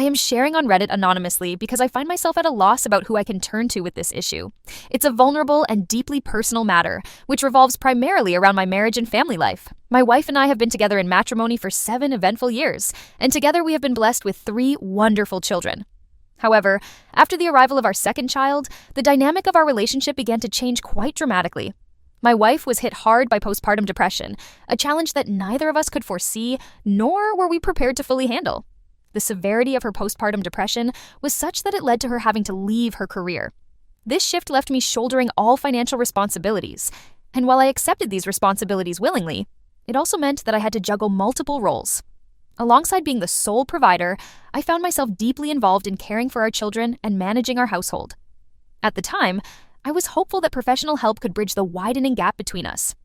I am sharing on Reddit anonymously because I find myself at a loss about who I can turn to with this issue. It's a vulnerable and deeply personal matter, which revolves primarily around my marriage and family life. My wife and I have been together in matrimony for 7 eventful years, and together we have been blessed with 3 wonderful children. However, after the arrival of our second child, the dynamic of our relationship began to change quite dramatically. My wife was hit hard by postpartum depression, a challenge that neither of us could foresee, nor were we prepared to fully handle. The severity of her postpartum depression was such that it led to her having to leave her career. This shift left me shouldering all financial responsibilities, and while I accepted these responsibilities willingly, it also meant that I had to juggle multiple roles. Alongside being the sole provider, I found myself deeply involved in caring for our children and managing our household. At the time, I was hopeful that professional help could bridge the widening gap between us.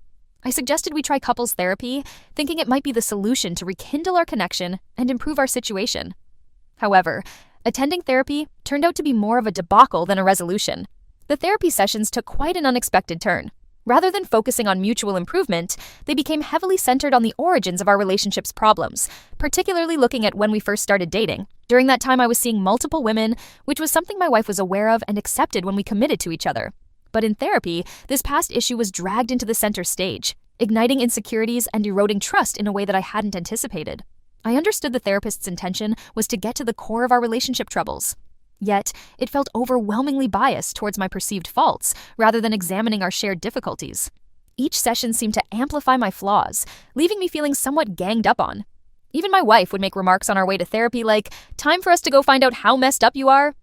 I suggested we try couples therapy, thinking it might be the solution to rekindle our connection and improve our situation. However, attending therapy turned out to be more of a debacle than a resolution. The therapy sessions took quite an unexpected turn. Rather than focusing on mutual improvement, they became heavily centered on the origins of our relationship's problems, particularly looking at when we first started dating. During that time, I was seeing multiple women, which was something my wife was aware of and accepted when we committed to each other. But in therapy, this past issue was dragged into the center stage, igniting insecurities and eroding trust in a way that I hadn't anticipated. I understood the therapist's intention was to get to the core of our relationship troubles. Yet, it felt overwhelmingly biased towards my perceived faults rather than examining our shared difficulties. Each session seemed to amplify my flaws, leaving me feeling somewhat ganged up on. Even my wife would make remarks on our way to therapy like, "Time for us to go find out how messed up you are."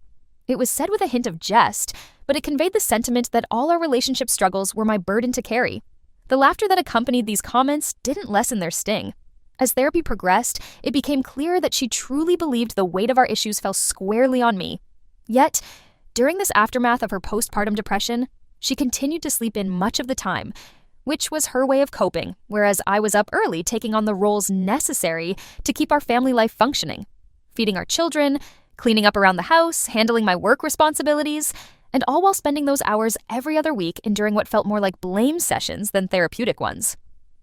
It was said with a hint of jest, but it conveyed the sentiment that all our relationship struggles were my burden to carry. The laughter that accompanied these comments didn't lessen their sting. As therapy progressed, it became clear that she truly believed the weight of our issues fell squarely on me. Yet, during this aftermath of her postpartum depression, she continued to sleep in much of the time, which was her way of coping, whereas I was up early taking on the roles necessary to keep our family life functioning, feeding our children, cleaning up around the house, handling my work responsibilities, and all while spending those hours every other week enduring what felt more like blame sessions than therapeutic ones.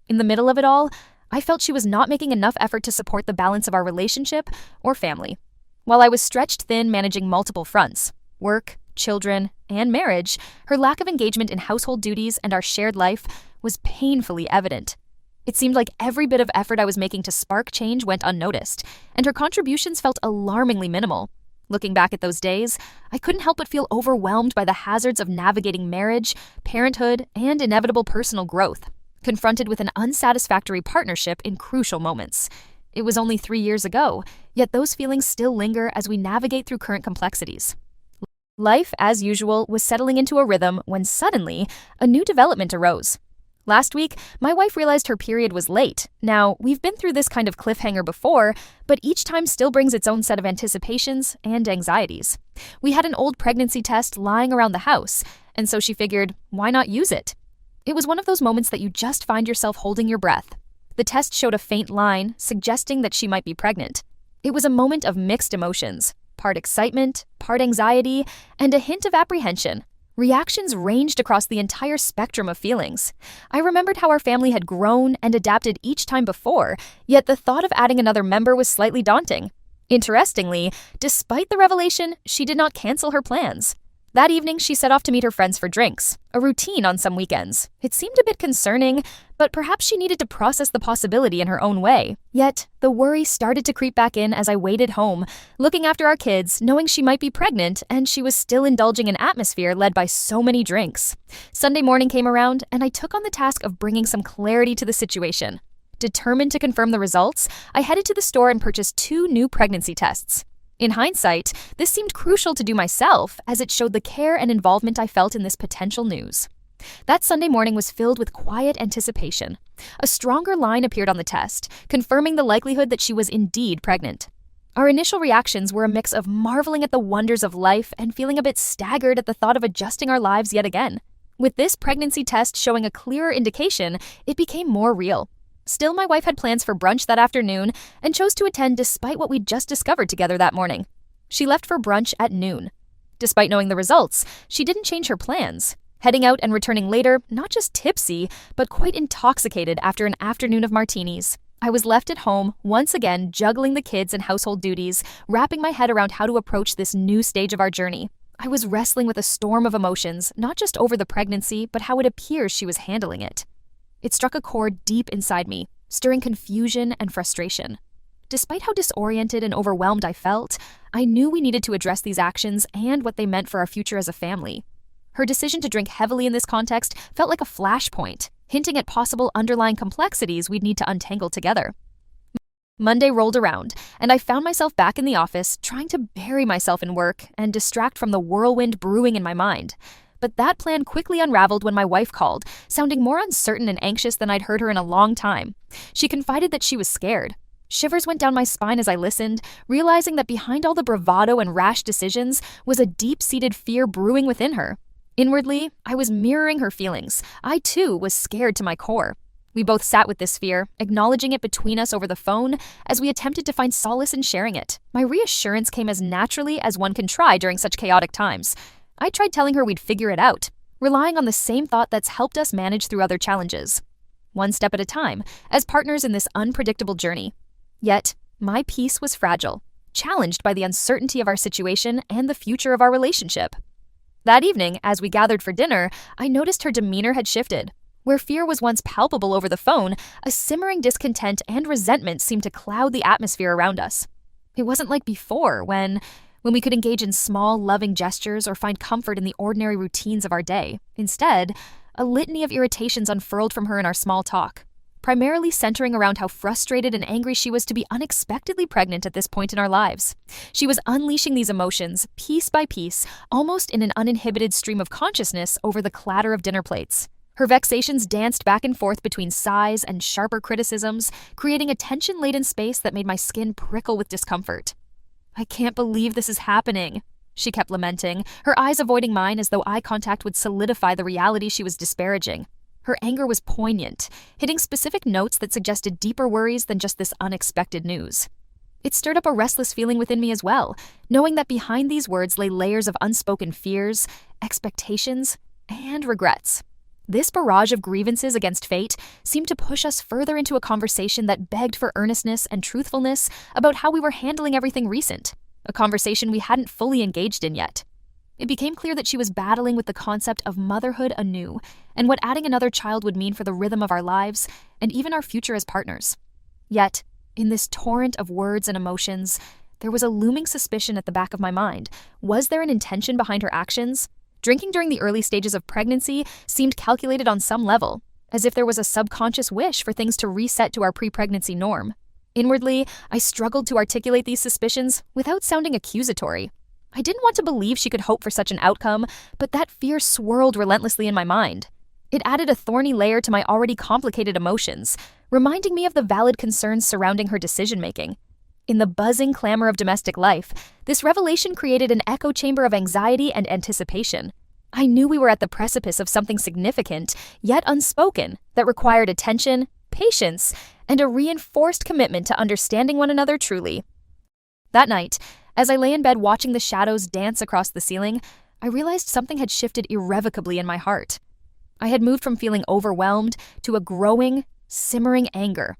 In the middle of it all, I felt she was not making enough effort to support the balance of our relationship or family. While I was stretched thin managing multiple fronts, work, children, and marriage, her lack of engagement in household duties and our shared life was painfully evident. It seemed like every bit of effort I was making to spark change went unnoticed, and her contributions felt alarmingly minimal. Looking back at those days, I couldn't help but feel overwhelmed by the hazards of navigating marriage, parenthood, and inevitable personal growth, confronted with an unsatisfactory partnership in crucial moments. It was only 3 years ago, yet those feelings still linger as we navigate through current complexities. Life, as usual, was settling into a rhythm when suddenly a new development arose. Last week, my wife realized her period was late. Now, we've been through this kind of cliffhanger before, but each time still brings its own set of anticipations and anxieties. We had an old pregnancy test lying around the house, and so she figured, why not use it? It was one of those moments that you just find yourself holding your breath. The test showed a faint line, suggesting that she might be pregnant. It was a moment of mixed emotions, part excitement, part anxiety, and a hint of apprehension. Reactions ranged across the entire spectrum of feelings. I remembered how our family had grown and adapted each time before, yet the thought of adding another member was slightly daunting. Interestingly, despite the revelation, she did not cancel her plans. That evening, she set off to meet her friends for drinks, a routine on some weekends. It seemed a bit concerning, but perhaps she needed to process the possibility in her own way. Yet, the worry started to creep back in as I waited home, looking after our kids, knowing she might be pregnant, and she was still indulging an atmosphere led by so many drinks. Sunday morning came around, and I took on the task of bringing some clarity to the situation. Determined to confirm the results, I headed to the store and purchased 2 new pregnancy tests. In hindsight, this seemed crucial to do myself, as it showed the care and involvement I felt in this potential news. That Sunday morning was filled with quiet anticipation. A stronger line appeared on the test, confirming the likelihood that she was indeed pregnant. Our initial reactions were a mix of marveling at the wonders of life and feeling a bit staggered at the thought of adjusting our lives yet again. With this pregnancy test showing a clearer indication, it became more real. Still, my wife had plans for brunch that afternoon and chose to attend despite what we'd just discovered together that morning. She left for brunch at noon. Despite knowing the results, she didn't change her plans, heading out and returning later, not just tipsy, but quite intoxicated after an afternoon of martinis. I was left at home, once again juggling the kids and household duties, wrapping my head around how to approach this new stage of our journey. I was wrestling with a storm of emotions, not just over the pregnancy, but how it appears she was handling it. It struck a chord deep inside me, stirring confusion and frustration. Despite how disoriented and overwhelmed I felt, I knew we needed to address these actions and what they meant for our future as a family. Her decision to drink heavily in this context felt like a flashpoint, hinting at possible underlying complexities we'd need to untangle together. Monday rolled around, and I found myself back in the office, trying to bury myself in work and distract from the whirlwind brewing in my mind. But that plan quickly unraveled when my wife called, sounding more uncertain and anxious than I'd heard her in a long time. She confided that she was scared. Shivers went down my spine as I listened, realizing that behind all the bravado and rash decisions was a deep-seated fear brewing within her. Inwardly, I was mirroring her feelings. I, too, was scared to my core. We both sat with this fear, acknowledging it between us over the phone as we attempted to find solace in sharing it. My reassurance came as naturally as one can try during such chaotic times. I tried telling her we'd figure it out, relying on the same thought that's helped us manage through other challenges. One step at a time, as partners in this unpredictable journey. Yet, my peace was fragile, challenged by the uncertainty of our situation and the future of our relationship. That evening, as we gathered for dinner, I noticed her demeanor had shifted. Where fear was once palpable over the phone, a simmering discontent and resentment seemed to cloud the atmosphere around us. It wasn't like before, when we could engage in small, loving gestures or find comfort in the ordinary routines of our day. Instead, a litany of irritations unfurled from her in our small talk, primarily centering around how frustrated and angry she was to be unexpectedly pregnant at this point in our lives. She was unleashing these emotions, piece by piece, almost in an uninhibited stream of consciousness over the clatter of dinner plates. Her vexations danced back and forth between sighs and sharper criticisms, creating a tension-laden space that made my skin prickle with discomfort. "I can't believe this is happening," she kept lamenting, her eyes avoiding mine as though eye contact would solidify the reality she was disparaging. Her anger was poignant, hitting specific notes that suggested deeper worries than just this unexpected news. It stirred up a restless feeling within me as well, knowing that behind these words lay layers of unspoken fears, expectations, and regrets. This barrage of grievances against fate seemed to push us further into a conversation that begged for earnestness and truthfulness about how we were handling everything recent, a conversation we hadn't fully engaged in yet. It became clear that she was battling with the concept of motherhood anew, and what adding another child would mean for the rhythm of our lives, and even our future as partners. Yet, in this torrent of words and emotions, there was a looming suspicion at the back of my mind. Was there an intention behind her actions? Drinking during the early stages of pregnancy seemed calculated on some level, as if there was a subconscious wish for things to reset to our pre-pregnancy norm. Inwardly, I struggled to articulate these suspicions without sounding accusatory. I didn't want to believe she could hope for such an outcome, but that fear swirled relentlessly in my mind. It added a thorny layer to my already complicated emotions, reminding me of the valid concerns surrounding her decision-making. In the buzzing clamor of domestic life, this revelation created an echo chamber of anxiety and anticipation. I knew we were at the precipice of something significant, yet unspoken, that required attention, patience, and a reinforced commitment to understanding one another truly. That night, as I lay in bed watching the shadows dance across the ceiling, I realized something had shifted irrevocably in my heart. I had moved from feeling overwhelmed to a growing, simmering anger,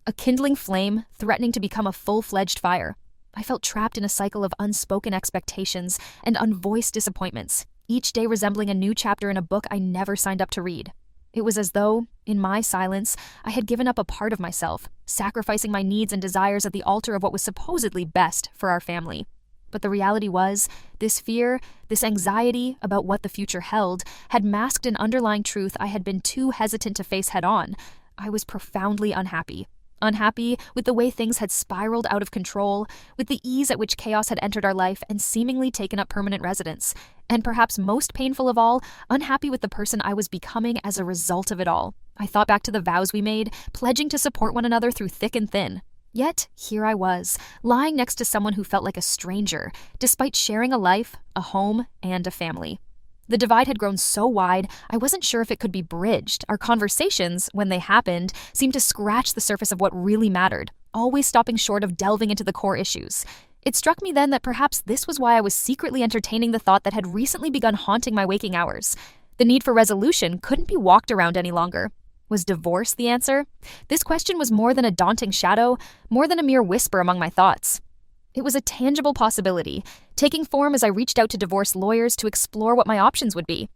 a kindling flame threatening to become a full-fledged fire. I felt trapped in a cycle of unspoken expectations and unvoiced disappointments, each day resembling a new chapter in a book I never signed up to read. It was as though, in my silence, I had given up a part of myself, sacrificing my needs and desires at the altar of what was supposedly best for our family. But the reality was, this fear, this anxiety about what the future held, had masked an underlying truth I had been too hesitant to face head-on. I was profoundly unhappy. Unhappy with the way things had spiraled out of control, with the ease at which chaos had entered our life and seemingly taken up permanent residence. And perhaps most painful of all, unhappy with the person I was becoming as a result of it all. I thought back to the vows we made, pledging to support one another through thick and thin. Yet, here I was, lying next to someone who felt like a stranger, despite sharing a life, a home, and a family. The divide had grown so wide, I wasn't sure if it could be bridged. Our conversations, when they happened, seemed to scratch the surface of what really mattered, always stopping short of delving into the core issues. It struck me then that perhaps this was why I was secretly entertaining the thought that had recently begun haunting my waking hours. The need for resolution couldn't be walked around any longer. Was divorce the answer? This question was more than a daunting shadow, more than a mere whisper among my thoughts. It was a tangible possibility, taking form as I reached out to divorce lawyers to explore what my options would be.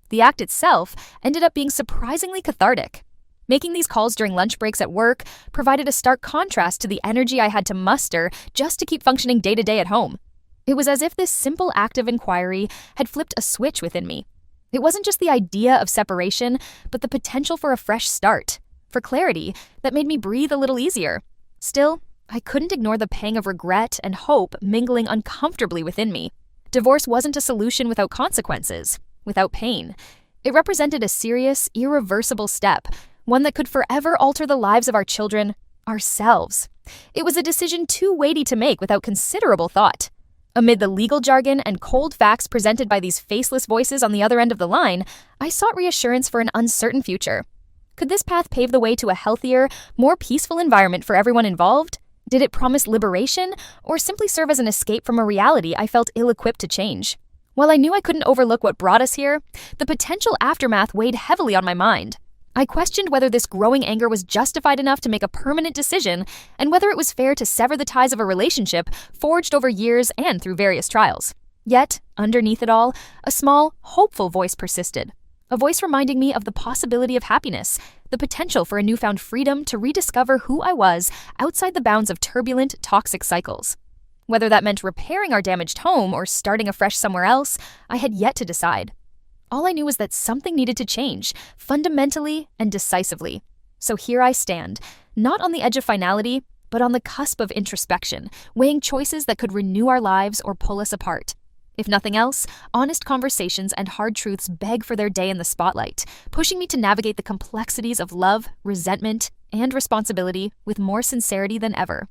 The act itself ended up being surprisingly cathartic. Making these calls during lunch breaks at work provided a stark contrast to the energy I had to muster just to keep functioning day to day at home. It was as if this simple act of inquiry had flipped a switch within me. It wasn't just the idea of separation, but the potential for a fresh start, for clarity that made me breathe a little easier. Still, I couldn't ignore the pang of regret and hope mingling uncomfortably within me. Divorce wasn't a solution without consequences, without pain. It represented a serious, irreversible step, one that could forever alter the lives of our children, ourselves. It was a decision too weighty to make without considerable thought. Amid the legal jargon and cold facts presented by these faceless voices on the other end of the line, I sought reassurance for an uncertain future. Could this path pave the way to a healthier, more peaceful environment for everyone involved? Did it promise liberation, or simply serve as an escape from a reality I felt ill-equipped to change? While I knew I couldn't overlook what brought us here, the potential aftermath weighed heavily on my mind. I questioned whether this growing anger was justified enough to make a permanent decision, and whether it was fair to sever the ties of a relationship forged over years and through various trials. Yet, underneath it all, a small, hopeful voice persisted. A voice reminding me of the possibility of happiness, the potential for a newfound freedom to rediscover who I was outside the bounds of turbulent, toxic cycles. Whether that meant repairing our damaged home or starting afresh somewhere else, I had yet to decide. All I knew was that something needed to change, fundamentally and decisively. So here I stand, not on the edge of finality, but on the cusp of introspection, weighing choices that could renew our lives or pull us apart. If nothing else, honest conversations and hard truths beg for their day in the spotlight, pushing me to navigate the complexities of love, resentment, and responsibility with more sincerity than ever.